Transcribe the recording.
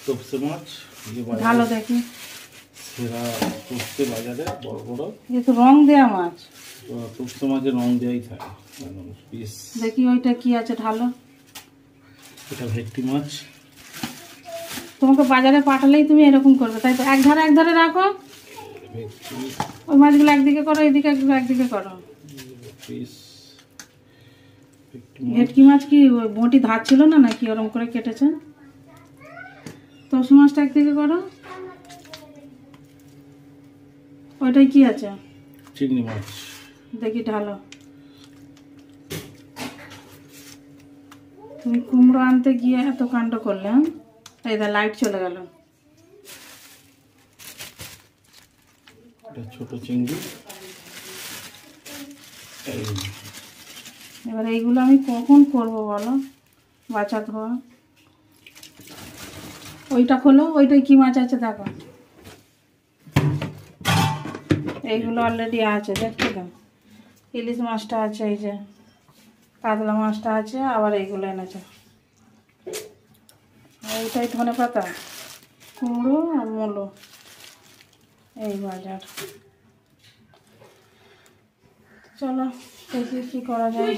তোপসে মাছ ভালো দেখি সেরা তোপসে বাজারে বড় বড়, এ তো রং দেয়া মাছ। তোপসে মাছের রং দেওয়াই থাকে পিস। দেখি ওইটা কি আছে ঢালো। এটা ভেটকি মাছ। তোমাকে বাজারে পাঠালেই তুমি এরকম করবে তাই তো? এক ধারে রাখো, ওই মাছগুলো একদিকে করো, এদিকে একদিকে করো। ভেটকি মাছ কি ওই বটি ধার ছিল না নাকি ওরকম করে কেটেছে? তোপসে মাছটা একদিকে করো। ওইটাই কি আছে? চিংড়ি মাছ। দেখি ঢালো। তুমি কুমড়ো আনতে গিয়ে এত কাণ্ড করলে। এই দা লাইট চলে গেল। ছোট চিংড়ি। এবার এইগুলো আমি কখন করবো বলো? বাছা ধোয়া। ওইটা খোলো, ওইটাই কি মাছ আছে দেখো। এইগুলো অলরেডি আছে দেখতে দাও। ইলিশ মাছটা আছে, এই যে কাতলা মাছটা আছে, আবার এইগুলো এনেছে। এইটাই ধনে পাতা, কুমড়ো আর মূলো। এই বাজার। চলো দেখি কি করা যায়।